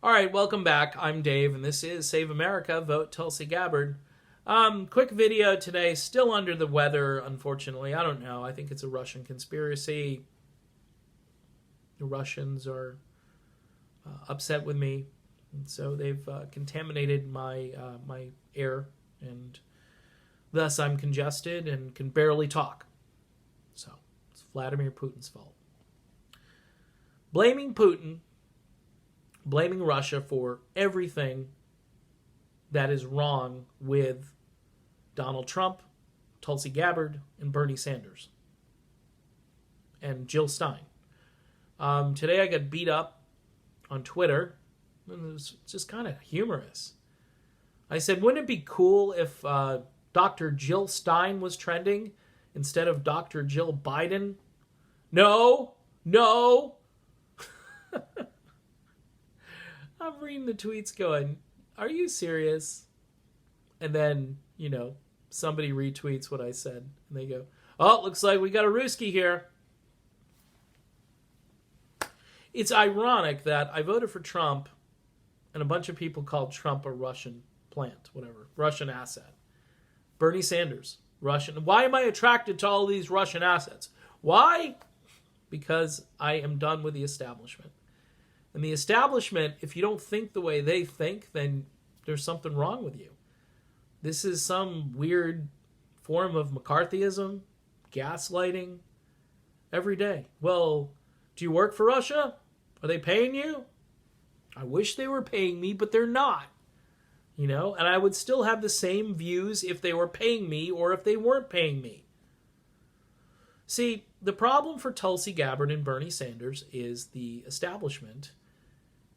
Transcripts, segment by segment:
All right, welcome back. I'm Dave, and this is Save America, Vote Tulsi Gabbard. Quick video today, still under the weather, unfortunately. I don't know. I think it's a Russian conspiracy. The Russians are upset with me, and so they've contaminated my air, and thus I'm congested and can barely talk. So it's Vladimir Putin's fault. Blaming Putin, blaming Russia for everything that is wrong with Donald Trump, Tulsi Gabbard, and Bernie Sanders, and Jill Stein. Today I got beat up on Twitter, and it was just kind of humorous. I said, wouldn't it be cool if Dr. Jill Stein was trending instead of Dr. Jill Biden? No. I'm reading the tweets going, are you serious? And then, somebody retweets what I said. And they go, oh, looks like we got a Ruski here. It's ironic that I voted for Trump and a bunch of people called Trump a Russian plant, whatever, Russian asset. Bernie Sanders, Russian. Why am I attracted to all these Russian assets? Why? Because I am done with the establishment. And the establishment, if you don't think the way they think, then there's something wrong with you. This is some weird form of McCarthyism, gaslighting, every day. Well, do you work for Russia? Are they paying you? I wish they were paying me, but they're not. And I would still have the same views if they were paying me or if they weren't paying me. See, the problem for Tulsi Gabbard and Bernie Sanders is the establishment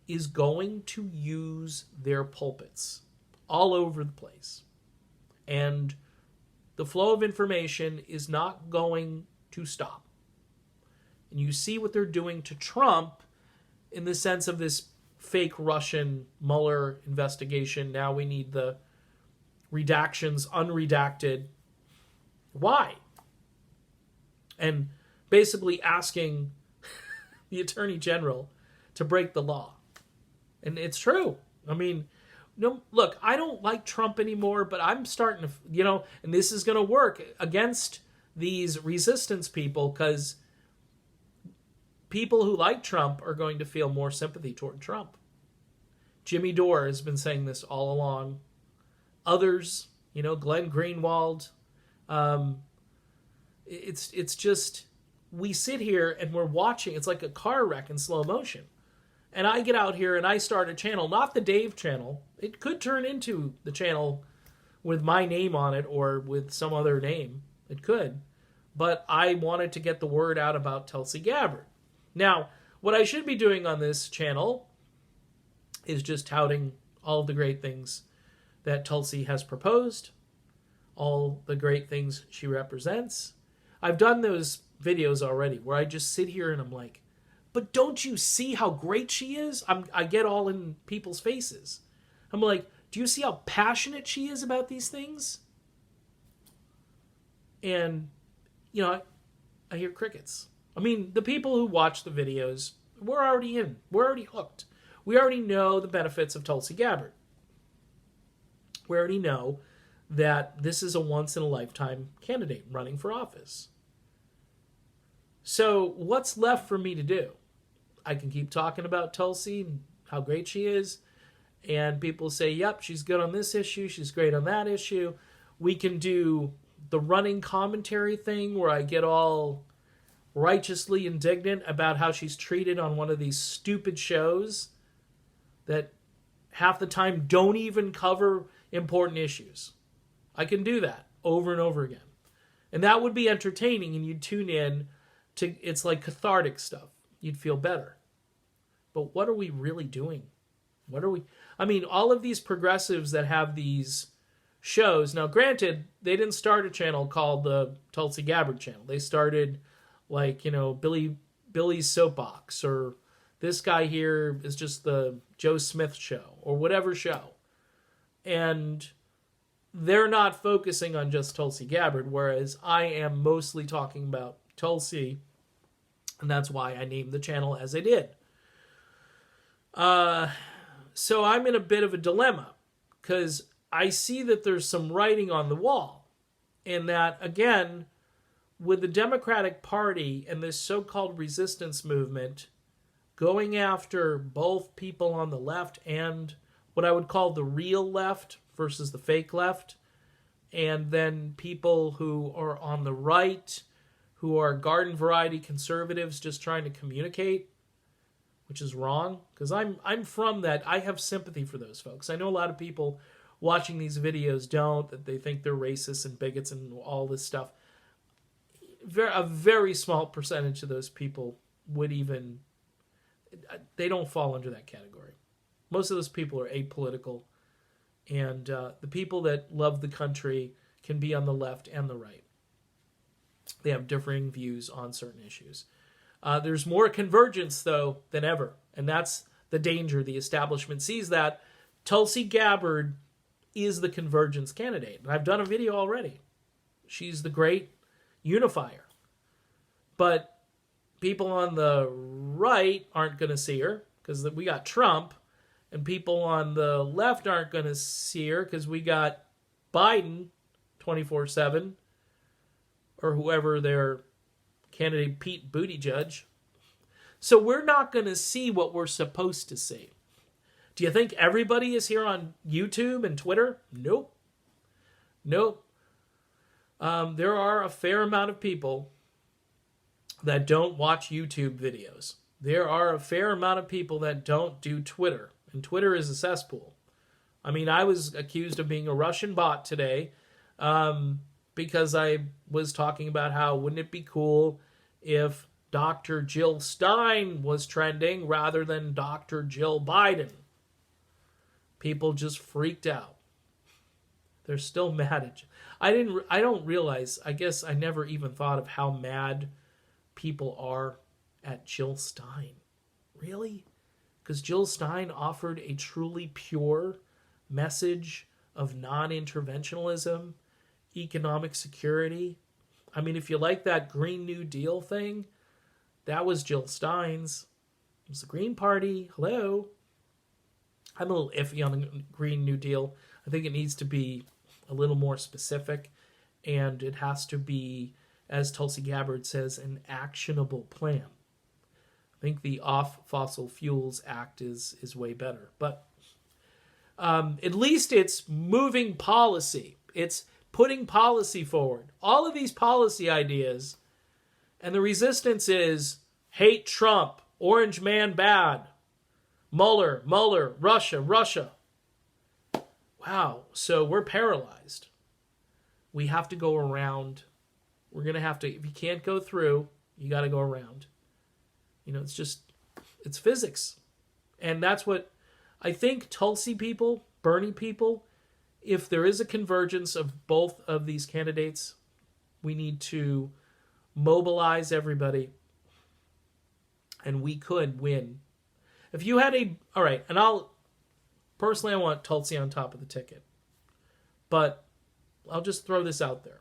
is going to use their pulpits all over the place. And the flow of information is not going to stop. And you see what they're doing to Trump in the sense of this fake Russian Mueller investigation. Now we need the redactions unredacted. Why? And basically asking the Attorney General to break the law. And it's true. I mean, no, look, I don't like Trump anymore, but I'm starting to, and this is going to work against these resistance people because people who like Trump are going to feel more sympathy toward Trump. Jimmy Dore has been saying this all along. Others, Glenn Greenwald. It's just, we sit here and we're watching. It's like a car wreck in slow motion. And I get out here and I start a channel, not the Dave channel. It could turn into the channel with my name on it or with some other name. It could. But I wanted to get the word out about Tulsi Gabbard. Now, what I should be doing on this channel is just touting all of the great things that Tulsi has proposed, all the great things she represents. I've done those videos already where I just sit here and I'm like, but don't you see how great she is? I get all in people's faces. I'm like, do you see how passionate she is about these things? And, I hear crickets. I mean, the people who watch the videos, we're already in. We're already hooked. We already know the benefits of Tulsi Gabbard. We already know that this is a once-in-a-lifetime candidate running for office. So what's left for me to do? I can keep talking about Tulsi and how great she is. And people say, yep, she's good on this issue. She's great on that issue. We can do the running commentary thing where I get all righteously indignant about how she's treated on one of these stupid shows that half the time don't even cover important issues. I can do that over and over again. And that would be entertaining, and you'd tune in to, it's like cathartic stuff. You'd feel better. But what are we really doing? All of these progressives that have these shows, now granted, they didn't start a channel called the Tulsi Gabbard channel. They started Billy's Soapbox, or this guy here is just the Joe Smith show, or whatever show. And they're not focusing on just Tulsi Gabbard, whereas I am mostly talking about Tulsi, and that's why I named the channel as I did. So I'm in a bit of a dilemma because I see that there's some writing on the wall. And that, again, with the Democratic Party and this so-called resistance movement going after both people on the left and what I would call the real left versus the fake left, and then people who are on the right, who are garden variety conservatives just trying to communicate, which is wrong, because I'm from that. I have sympathy for those folks. I know a lot of people watching these videos don't, that they think they're racist and bigots and all this stuff. A very small percentage of those people would even, they don't fall under that category. Most of those people are apolitical, and the people that love the country can be on the left and the right. They have differing views on certain issues. There's more convergence, though, than ever, and that's the danger. The establishment sees that. Tulsi Gabbard is the convergence candidate, and I've done a video already. She's the great unifier. But people on the right aren't going to see her because we got Trump, and people on the left aren't going to see her because we got Biden 24/7, or whoever their candidate, Pete Buttigieg. So we're not going to see what we're supposed to see. Do you think everybody is here on YouTube and Twitter? Nope. There are a fair amount of people that don't watch YouTube videos. There are a fair amount of people that don't do Twitter. And Twitter is a cesspool. I mean, I was accused of being a Russian bot today because I was talking about how wouldn't it be cool if Dr. Jill Stein was trending rather than Dr. Jill Biden. People just freaked out. They're still mad at you. I don't realize, I guess I never even thought of how mad people are at Jill Stein. Really? Because Jill Stein offered a truly pure message of non-interventionalism, economic security. I mean, if you like that Green New Deal thing, that was Jill Stein's. It was the Green Party. Hello. I'm a little iffy on the Green New Deal. I think it needs to be a little more specific, and it has to be, as Tulsi Gabbard says, an actionable plan. I think the Off Fossil Fuels Act is way better. But at least it's moving policy. It's putting policy forward. All of these policy ideas, and the resistance is hate Trump, orange man bad, Mueller, Russia. Wow, so we're paralyzed. We have to go around. We're going to have to, if you can't go through, you got to go around. You know, it's physics. And that's what I think Tulsi people, Bernie people, if there is a convergence of both of these candidates, we need to mobilize everybody, and we could win. If you had all right, and I want Tulsi on top of the ticket, but I'll just throw this out there.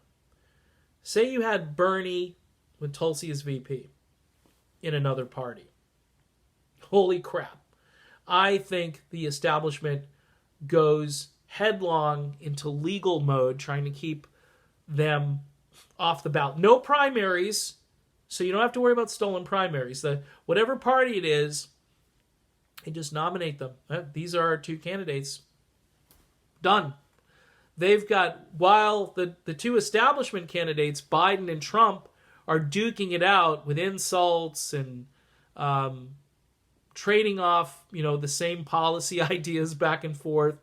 Say you had Bernie with Tulsi as VP in another party. Holy crap. I think the establishment goes headlong into legal mode, trying to keep them off the ballot. No primaries, so you don't have to worry about stolen primaries. Whatever party it is, they just nominate them. These are our two candidates. Done. They've got, while the two establishment candidates, Biden and Trump, are duking it out with insults and trading off, the same policy ideas back and forth,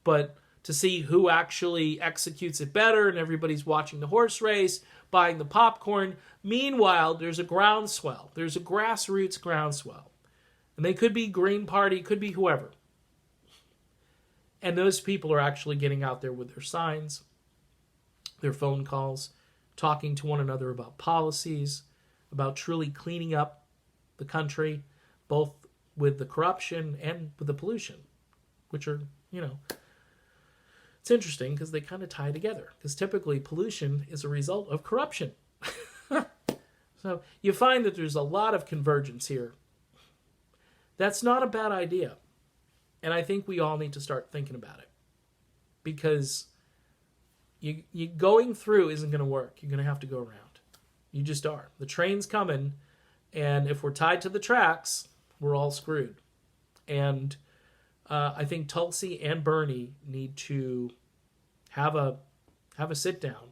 but to see who actually executes it better, and everybody's watching the horse race, buying the popcorn. Meanwhile, there's a groundswell. There's a grassroots groundswell. And they could be Green Party, could be whoever. And those people are actually getting out there with their signs, their phone calls, talking to one another about policies, about truly cleaning up the country, both with the corruption and with the pollution, which are, it's interesting because they kind of tie together. Because typically pollution is a result of corruption. So you find that there's a lot of convergence here. That's not a bad idea. And I think we all need to start thinking about it, because you going through isn't going to work. You're going to have to go around. You just are. The train's coming, and if we're tied to the tracks, we're all screwed. And I think Tulsi and Bernie need to have a sit down.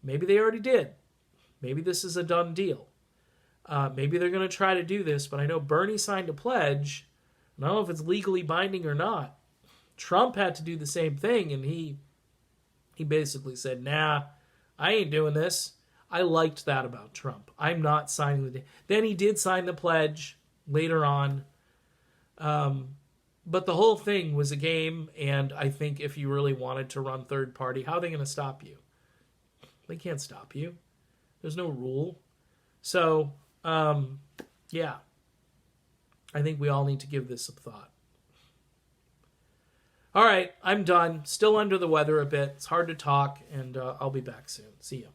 Maybe they already did. Maybe this is a done deal. Maybe they're going to try to do this, but I know Bernie signed a pledge. And I don't know if it's legally binding or not. Trump had to do the same thing, and he basically said, nah, I ain't doing this. I liked that about Trump. I'm not signing the... Then he did sign the pledge later on. But the whole thing was a game, and I think if you really wanted to run third party, how are they going to stop you? They can't stop you. There's no rule. So, yeah. I think we all need to give this some thought. All right, I'm done. Still under the weather a bit. It's hard to talk, and I'll be back soon. See you.